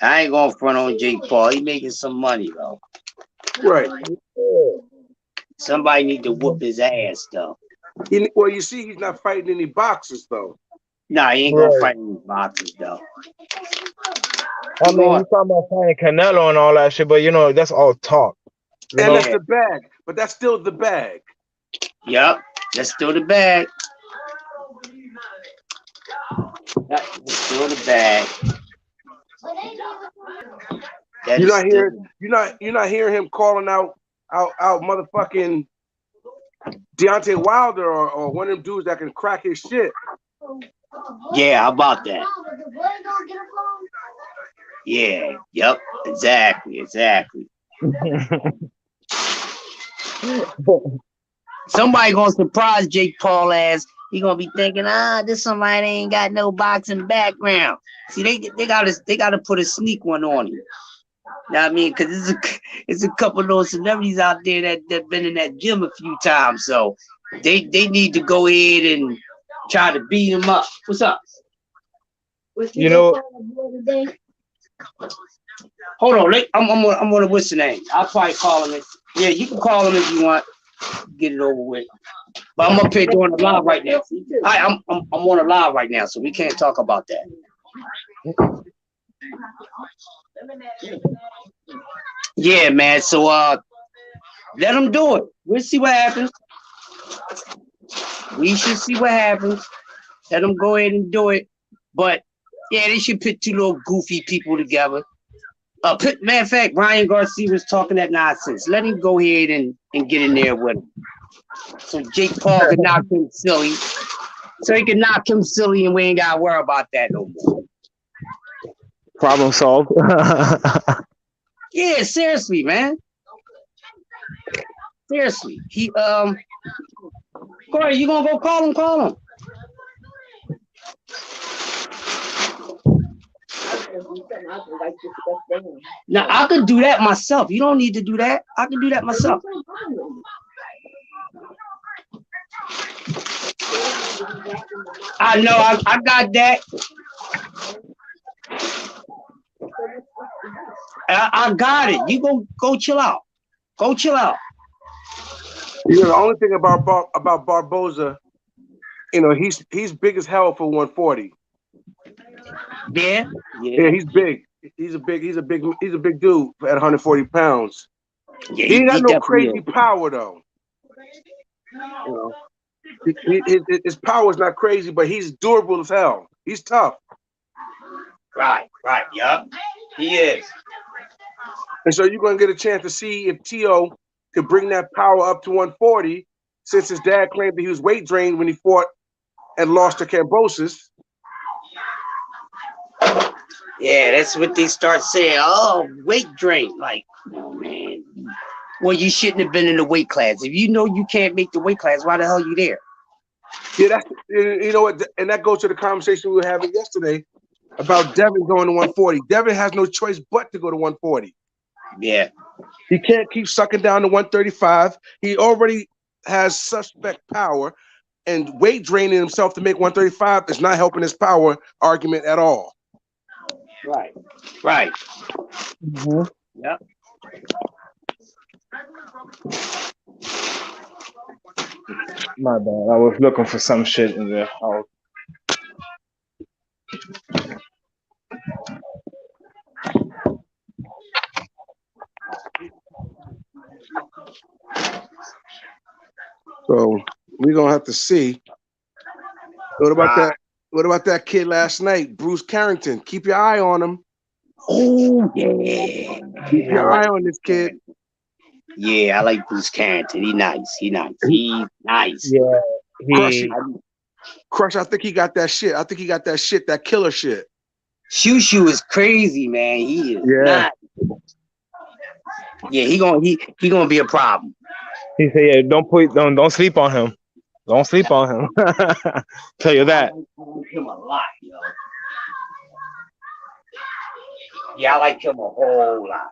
I ain't gonna front on Jake Paul. He making some money though. Right. Somebody need to whoop his ass though. Well, you see, he's not fighting any boxers though. Nah, he ain't Right. gonna fight any boxers though. I mean, he's talking about fighting Canelo and all that shit, but you know that's all talk. You And know? that's the bag, but that's still the bag. Yep, that's still the bag. That's still the bag. That You're is not still hearing you're not hearing him calling out motherfucking Deontay Wilder or one of them dudes that can crack his shit. yeah, how about that? Yeah, yep, exactly. Somebody gonna surprise Jake Paul ass. He gonna be thinking, this somebody ain't got no boxing background. See, they gotta put a sneak one on him. Know what I mean? Because it's a couple of those celebrities out there that been in that gym a few times, so they need to go ahead and try to beat him up. What's up? You know, Hold on, I'm gonna what's the name? I'll probably call him. Yeah, you can call him if you want. Get it over with. But I'm up here doing a live right now. I'm on a live right now, so we can't talk about that. Yeah, man. So let them do it. We'll see what happens. We should see what happens. Let them go ahead and do it. But yeah, they should put two little goofy people together. Matter of fact, Ryan Garcia was talking that nonsense. Let him go ahead and get in there with him. So Jake Paul could knock him silly. So he can knock him silly and we ain't gotta worry about that no more. problem solved. Yeah, seriously, man. Seriously. He Corey, you gonna go call him? Call him. Now I could do that myself. You don't need to do that. I can do that myself. I know. I got that. I got it. You go chill out. Go chill out. You know, the only thing about Barboza, you know, he's big as hell for 140. Yeah. Yeah, he's big. He's a big dude at 140 pounds. Yeah, he ain't got no definitely crazy is. power though. You know, his power is not crazy, but he's durable as hell. He's tough. Right. Yup. He is. And so you're gonna get a chance to see if Tio could bring that power up to 140, since his dad claimed that he was weight drained when he fought and lost to Kambosos. Yeah, that's what they start saying. Oh, weight drain. Like, oh man. Well, you shouldn't have been in the weight class. If you know you can't make the weight class, why the hell you there? Yeah, that's you know what, and that goes to the conversation we were having yesterday about Devin going to 140. Devin has no choice but to go to 140. Yeah. He can't keep sucking down to 135. He already has suspect power, and weight draining himself to make 135 is not helping his power argument at all. Right. Right. Mm-hmm. Yep. My bad. I was looking for some shit in there. So we're gonna have to see. What about Right. that? What about that kid last night, Bruce Carrington? Keep your eye on him. Oh yeah. Keep I your like eye on this kid. Yeah, I like Bruce Carrington. He nice. He nice. He nice. Yeah, Crush, he. Crush. I think he got that shit. I think he got that shit, that killer shit. Shushu is crazy, man. He is Yeah. not. Yeah, he gonna be a problem. He said, "Yeah, don't sleep on him. Don't sleep on him." Tell you that. I like him a lot, yo. Yeah, I like him a whole lot.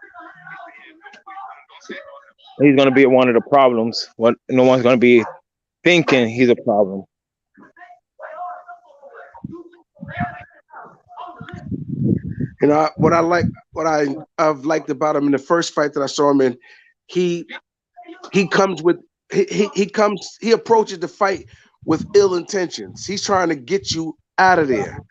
He's gonna be one of the problems. What no one's gonna be thinking he's a problem. You know what I've liked about him in the first fight that I saw him in. He comes with he approaches the fight with ill intentions. He's trying to get you out of there,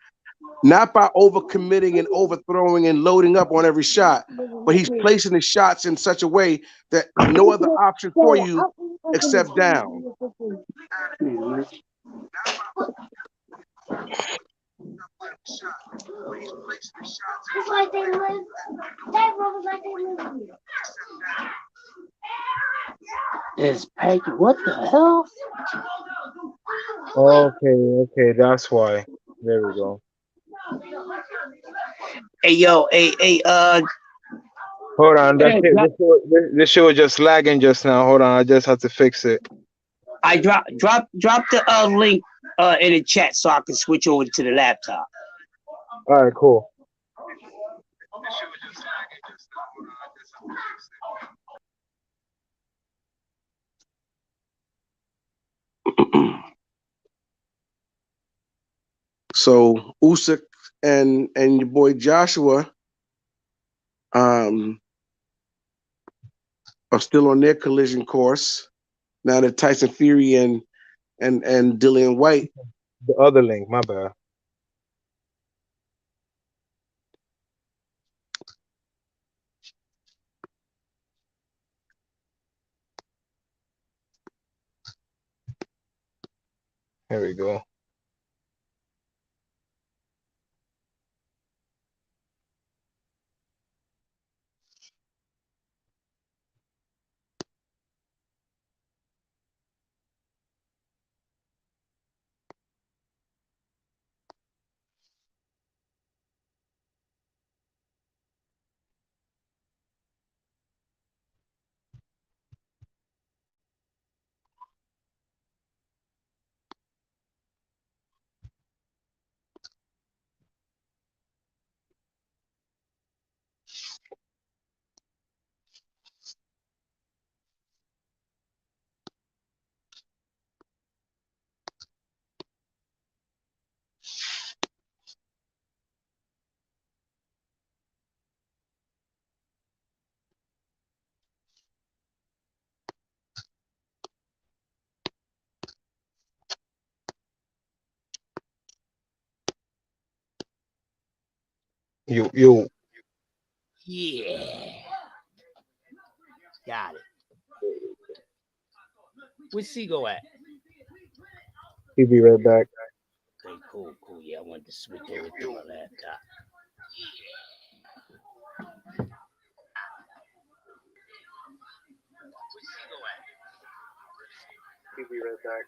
not by overcommitting and overthrowing and loading up on every shot, but he's placing his shots in such a way that no other option for you except down. Mhm. It's like they live. That was like they live here. It's Peggy. What the hell? Okay, that's why. There we go. Hey yo, hey, Hold on, hey, this shit was just lagging just now. Hold on, I just have to fix it. I drop the link in the chat so I can switch over to the laptop. All right, cool. So Usyk and your boy Joshua are still on their collision course now that Tyson Fury and Dillian White. The other link, my bad. Here we go. You. Yeah, got it. Where's Seago at? He'll be right back. Okay, cool. Yeah, I wanted to switch over to my laptop. He'll be right back.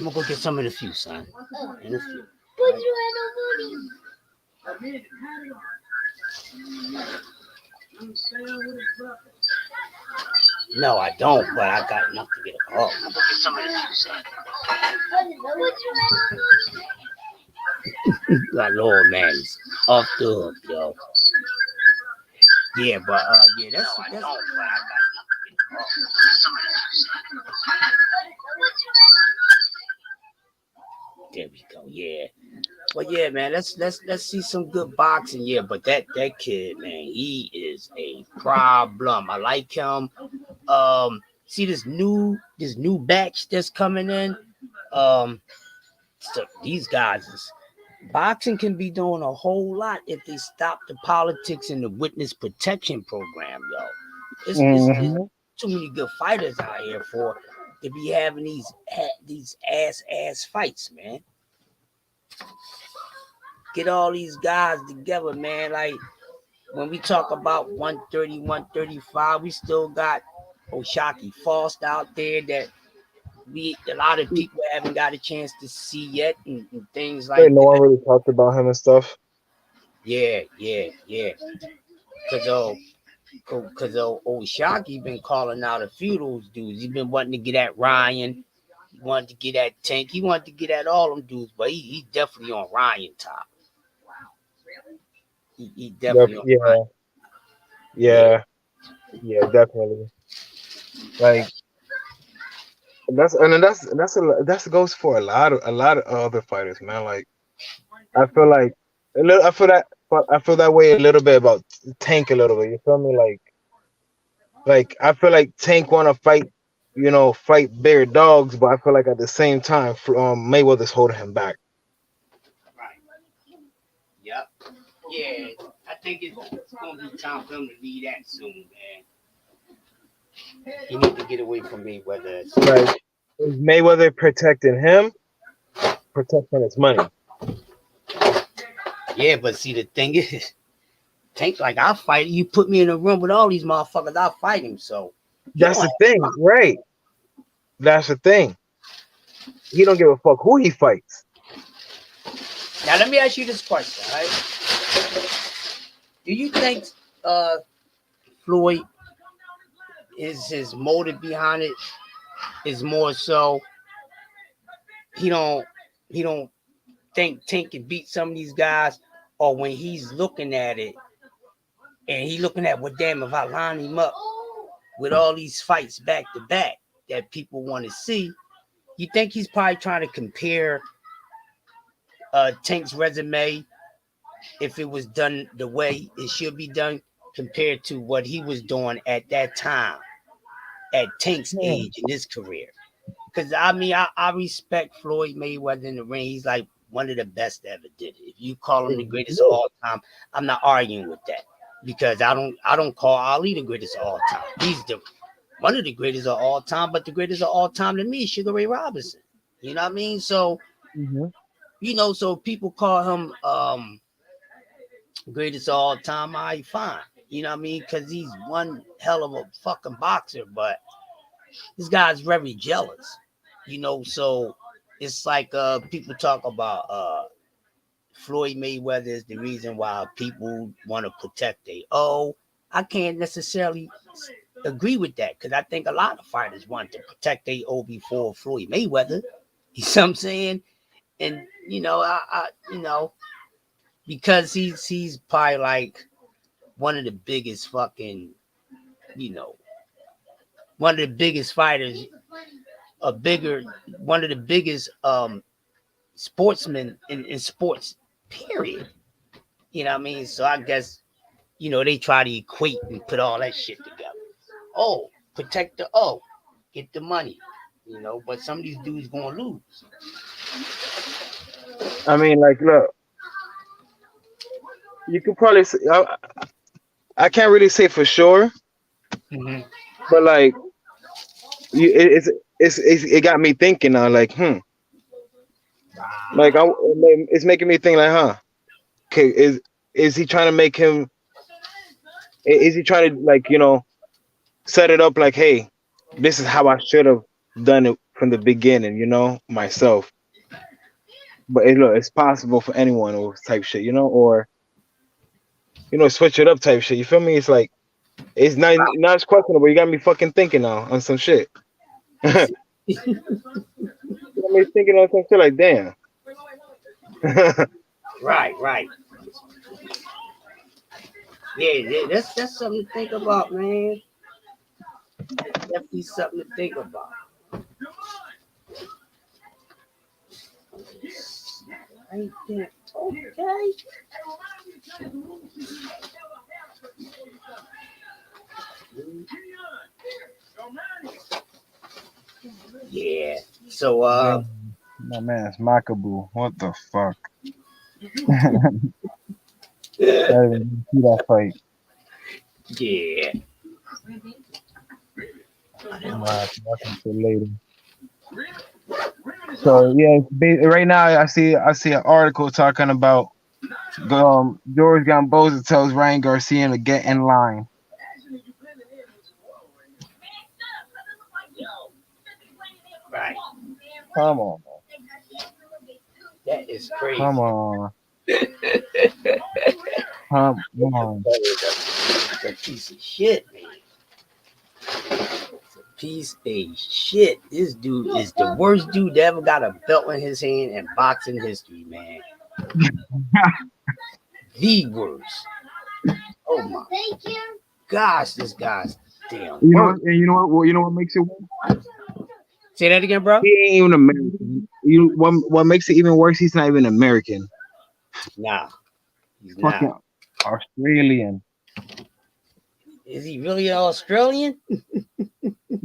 I'm gonna go get some in a few, son. In a few. But Right? you had no money. No, I don't, but I got enough to get a car. I'm gonna go get some in a few, son. But you had no money. My Lord, man, he's off the hook, yo. Yeah, but yeah, that's. There we go. Yeah. Well, yeah, man. Let's see some good boxing. Yeah, but that kid, man, he is a problem. I like him. See this new batch that's coming in. So these guys is boxing can be doing a whole lot if they stop the politics and the witness protection program, yo. It's Hmm. too many good fighters out here for to be having these ass fights, man. Get all these guys together, man. Like when we talk about 130, 135, we still got Oshaki Faust out there that we a lot of people haven't got a chance to see yet and things Right, like no one that. really talked about him and stuff. Yeah. Cause Oshaki been calling out a few of those dudes. He been wanting to get at Ryan. He wanted to get at Tank. He wanted to get at all them dudes, but he definitely on Ryan top. He definitely on Ryan. Yeah, Yeah. yeah, definitely. Like that's goes for a lot of other fighters, man. Like I feel like a little, I feel that way a little bit about Tank a little bit. You feel me? Like I feel like Tank want to fight, fight bigger dogs, but I feel like at the same time, Mayweather's holding him back. Right. Yep. Yeah. I think it's gonna be time for him to leave that soon, man. He need to get away from me, whether it's Like is Mayweather protecting him, protecting his money. yeah, but see the thing is Tank like I'll fight you put me in a room with all these motherfuckers, I'll fight him. So he That's don't the have thing, right? That's the thing. He don't give a fuck who he fights. now let me ask you this question, all right? Do you think uh Floyd is his motive behind it is more so he don't he don't think Tank can beat some of these guys, or when he's looking at it and he looking at well damn if I line him up with all these fights back to back that people want to see, you think he's probably trying to compare Tank's resume if it was done the way it should be done compared to what he was doing at that time at Tank's Hmm. age in his career. Because I mean, I respect Floyd Mayweather in the ring. He's like one of the best that ever did it. If you call him the greatest of all time, I'm not arguing with that because I don't call Ali the greatest of all time. He's the one of the greatest of all time, but the greatest of all time to me is Sugar Ray Robinson. You know what I mean? So Hmm. so people call him greatest of all time. I fine. You know what I mean? Because he's one hell of a fucking boxer, but this guy's very jealous. So it's like people talk about Floyd Mayweather is the reason why people want to protect they I can't necessarily agree with that because I think a lot of fighters want to protect they before Floyd Mayweather. You see what I'm saying? And because he's probably like one of the biggest fucking you know one of the biggest fighters, a bigger one of the biggest sportsmen in sports, period. You know what I mean? So I guess, they try to equate and put all that shit together. Oh, protect get the money. But some of these dudes gonna lose. I mean, like, look, you could probably say, I can't really say for sure, Mm-hmm. but like, it got me thinking now, like, like it's making me think, like, okay, is he trying to make him? Is he trying to like, set it up like, hey, this is how I should have done it from the beginning, myself. But look, it's possible for anyone or type shit, or switch it up type shit. You feel me? It's like it's not as questionable. You got me fucking thinking now on some shit. You got me thinking on some shit like damn. Right, right. Yeah, that's something to think about, man. Definitely something to think about. Right there. Okay. Yeah. So Damn, my man's Makabu. What the fuck? I didn't even see that fight. yeah. I'm gonna have to watch him till later. So yeah, right now I see an article talking about George Gamboza tells Ryan Garcia to get in line. Right. Come on, That is crazy. come on, come on. It's a piece of shit, man. It's a piece of shit. This dude is the worst dude that ever got a belt in his hand in boxing history, man. The worst. Oh my gosh, this guy's damn You know, worst. and you know what? Well, you know what makes it worse? Say that again, bro. He ain't even American. What makes it even worse? He's not even American. Nah, he's Fucking not. Australian, Is he really an Australian?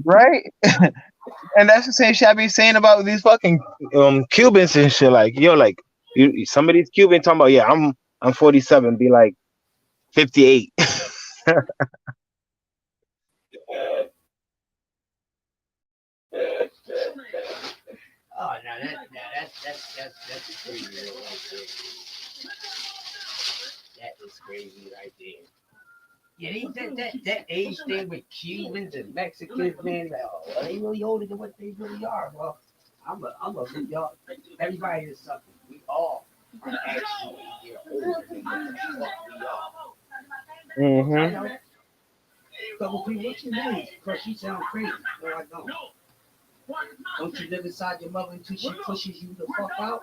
right? And that's the same shit I be saying about these fucking Cubans and shit. Like, yo, like some of these Cubans talking about, yeah, I'm 47, be like 58. Oh no, that's crazy right there. That is crazy right there. Yeah, that age thing with Cubans and Mexicans, man, like, oh, well, they really older than what they really are. Well, I'm a y'all. Everybody is something. We all are actually a year older than what the fuck we are. I Hmm. know. Couple people, what you mean? Because you sound crazy. No, I don't. Don't you live inside your mother until she pushes you the fuck out?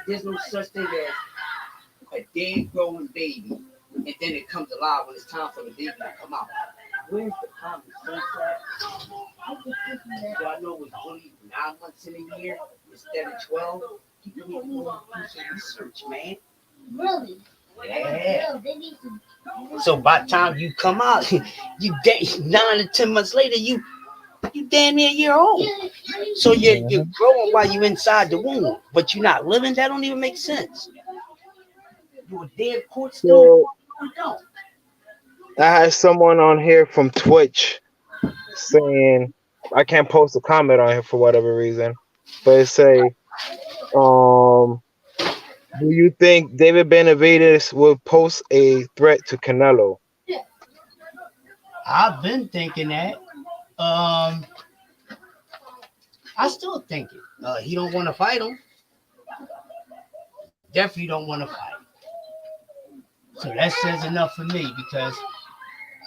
There's no such thing as a dead growing baby, and then it comes alive when it's time for the baby to come out. Where's the common sense at? Do I know it was only 9 months in a year instead of 12? People need to do some research, man. Really? Yeah. So by the time you come out, you 9 to 10 months later, you damn near a year old. So you're growing while you're inside the womb, but you're not living. That don't even make sense. You a dead corpse still? So No. I had someone on here from Twitch saying I can't post a comment on here for whatever reason, but it say, um, do you think David Benavides will pose a threat to Canelo? I've been thinking that. Um, I still think it. He don't want to fight him. Definitely don't want to fight. So that says enough for me because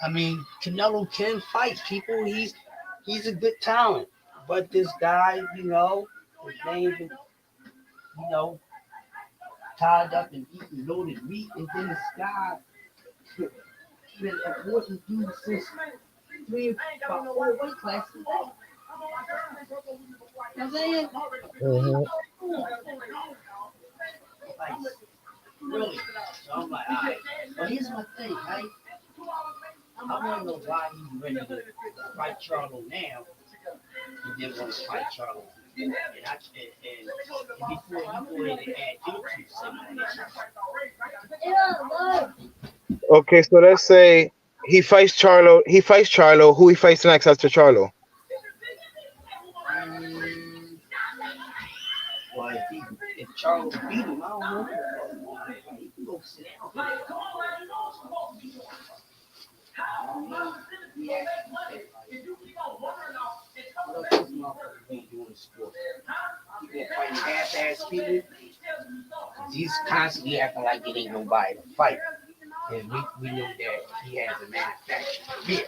I mean Canelo can fight people. He's a good talent, but this guy, his name is you know tied up and eating loaded meat, and then this guy been avoiding dude since about 4 weight classes. You know what I'm saying? Hmm. Like, really? So I'm like, all right. But here's my thing, right? I want to know why he's ready to fight Charlo now. He didn't want to fight Charlo. And before you go in and add your 2 cents on Okay, so let's say he fights Charlo. He fights Charlo. Who he fights next after Charlo? well, if Charlo beat him, I don't know. He can go sit down. Yeah. What else is motherfucker gonna do people, he's constantly acting like it ain't nobody to fight. And we know that he has a manufactured fear.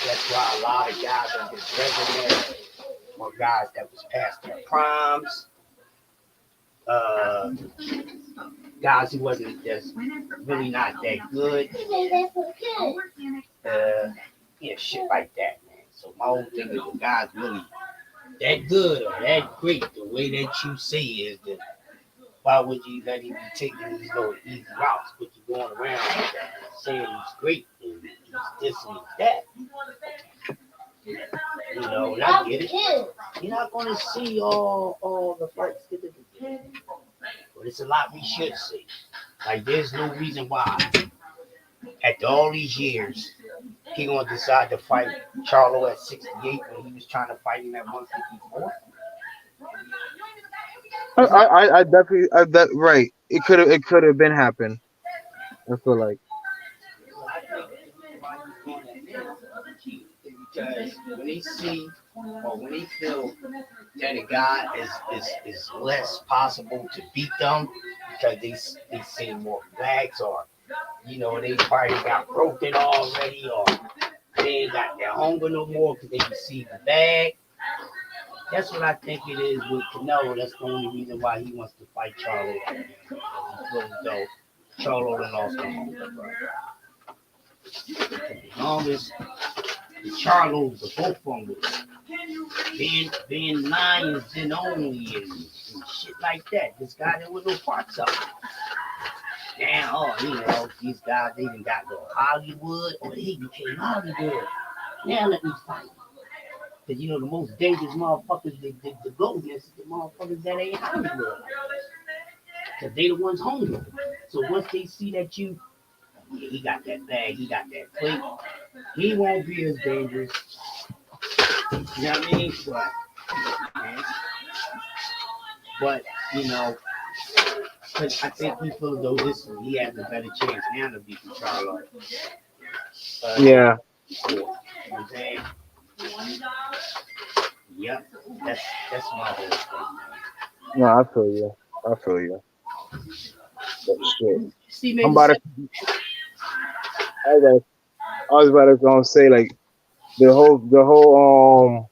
That's why a lot of guys on his resume were guys that was past their primes, uh, guys who wasn't just really not that good, yeah, shit like that, man. So my whole thing is the guys really that good or that great, the way that you say is that why would you let him be taking these little easy routes, but you going around saying he's great and he's this and he's that. You know, and I get it. You're not gonna see all the fights. But it's a lot we should see. Like there's no reason why after all these years he gonna decide to fight Charlo at 68 when he was trying to fight him at 154. I definitely, that right. It could have been happened. I feel like. Because when they see or when they feel that a guy is less possible to beat them because they see more flags or you know they probably got broken already or they ain't got their hunger no more because they received the bag. That's what I think it is with Canelo. That's the only reason why he wants to fight Charlo. Because he feels as though Charlo done lost the hunger, bro. As long as the Charlos, the both of them, being lions and only and shit like that. This guy there with no parts of it. Now, you know, these guys, they even got little Hollywood, or they became Hollywood. Now let me fight. Because, you know, the most dangerous motherfuckers to go against is the motherfuckers that ain't Hollywood. Because they the ones hungry. So once they see that yeah, he got that bag, he got that plate, he won't be as dangerous. You know what I mean? But you know, because I think he feels though he has a better chance now to beat Charlo. Yeah. You know what I'm saying? Yep, that's my whole thing. No, I feel you. I feel you. But shit. See, I'm maybe about to. I was about to gonna say like the whole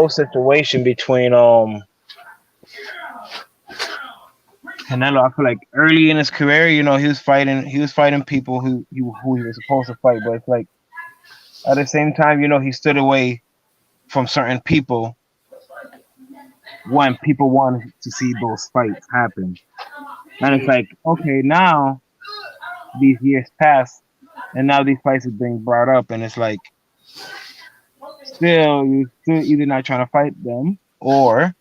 situation between Canelo. I feel like early in his career, you know, he was fighting people who he was supposed to fight, but it's like at the same time, you know, he stood away from certain people when people wanted to see those fights happen. And it's like, okay, now these years pass, and now these fights are being brought up, and it's like, still, you still either not trying to fight them, or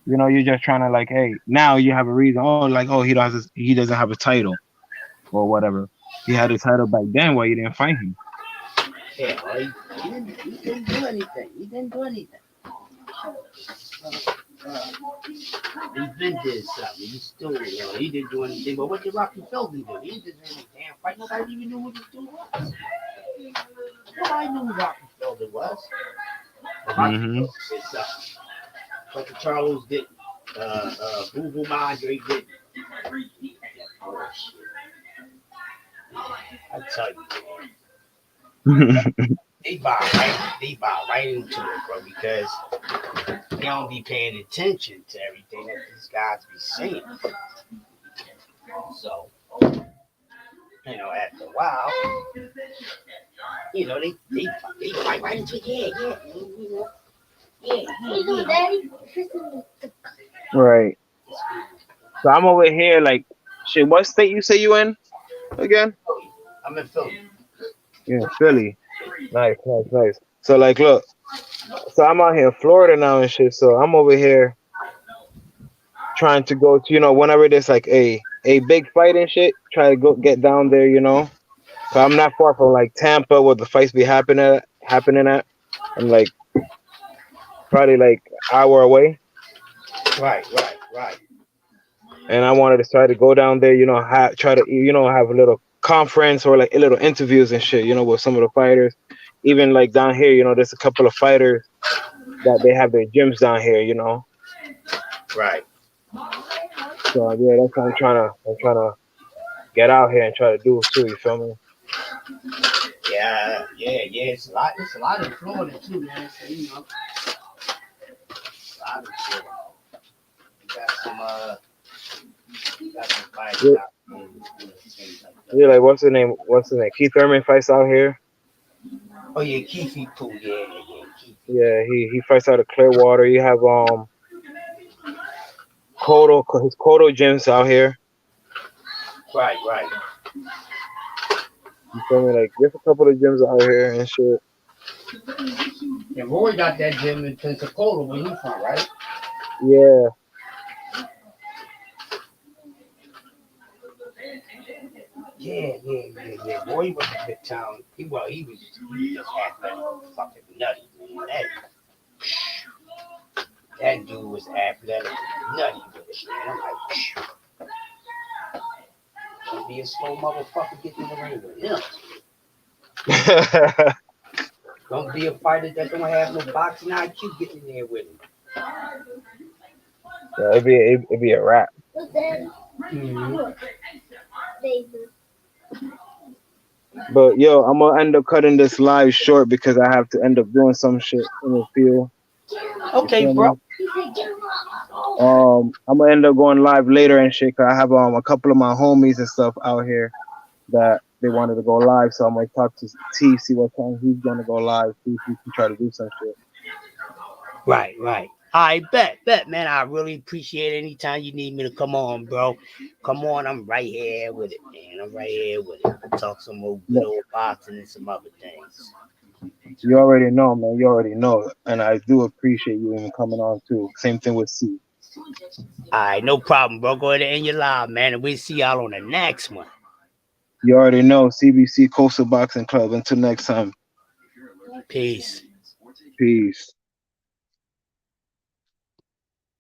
you know, you're just trying to like, hey, now you have a reason. Oh, like, oh, he doesn't have a title or whatever. He had a title back then. Why you didn't fight him? yeah, well, he didn't do anything. He didn't do anything. He been did something. He still, you know, he didn't do anything. But what did Rocky Feldman do? He didn't do any damn fight. Nobody even knew who this dude was. Nobody knew who Rocky Feldman was. But Rocky Hmm. Feldman did something. But the Charlos didn't. Boo Boo Madre didn't. Oh, shit. I tell you, they buy right into it, bro, because they don't be paying attention to everything that these guys be saying. So, you know, after a while, you know, they fight right into it. Yeah, you know, yeah. Right. So I'm over here like, shit. What state you say you in again? I'm in Philly. Yeah, Philly. Nice, nice, nice. So like, look. So I'm out here in Florida now and shit. So I'm over here trying to go to, you know, whenever there's like a big fight and shit, try to go get down there, you know. So I'm not far from like Tampa where the fights be happening at. I'm like probably like hour away. Right. And I wanted to try to go down there, you know, try to, you know, have a little conference or like a little interviews and shit, you know, with some of the fighters. Even like down here, you know, there's a couple of fighters that they have their gyms down here, you know. Right. So yeah, that's what I'm trying to get out here and try to do too. You feel me? Yeah. It's a lot. It's a lot in Florida too, man. So you know, a lot of shit. You got some fights Yeah, out there, things like that. yeah. Like what's the name? What's the name? Keith Thurman fights out here. Oh yeah, Keefe too. Yeah. Keefe. Yeah, he fights out of Clearwater. You have Kodo, his Kodo gyms out here. Right. You feel me? Like there's a couple of gyms out here and shit. Yeah, Roy got that gym in Pensacola where he from, right? Yeah, Yeah. Roy was a good town. He was just athletic, fucking nutty, man. That dude was athletic, nutty with it, man. I'm like, don't be a slow motherfucker getting in the ring with him. Don't be a fighter that don't have no boxing IQ getting in there with him. yeah. It'd be a wrap. But then, Mm-hmm. baby. But yo, I'm gonna end up cutting this live short because I have to end up doing some shit in the field. You Okay, feel bro. me? I'm gonna end up going live later and shit. 'Cause I have a couple of my homies and stuff out here that they wanted to go live, so I'm gonna talk to T, see what time he's gonna go live, see if we can try to do some shit. Right. I bet, man. I really appreciate it. Anytime you need me to come on, bro. Come on, I'm right here with it, man. I'm right here with it. Talk some more good old boxing and some other things. You already know, man. You already know, and I do appreciate you even coming on too. Same thing with C. All right, no problem, bro. Go ahead and end your live, man, and we'll see y'all on the next one. You already know, CBC Coastal Boxing Club. Until next time, Peace. peace.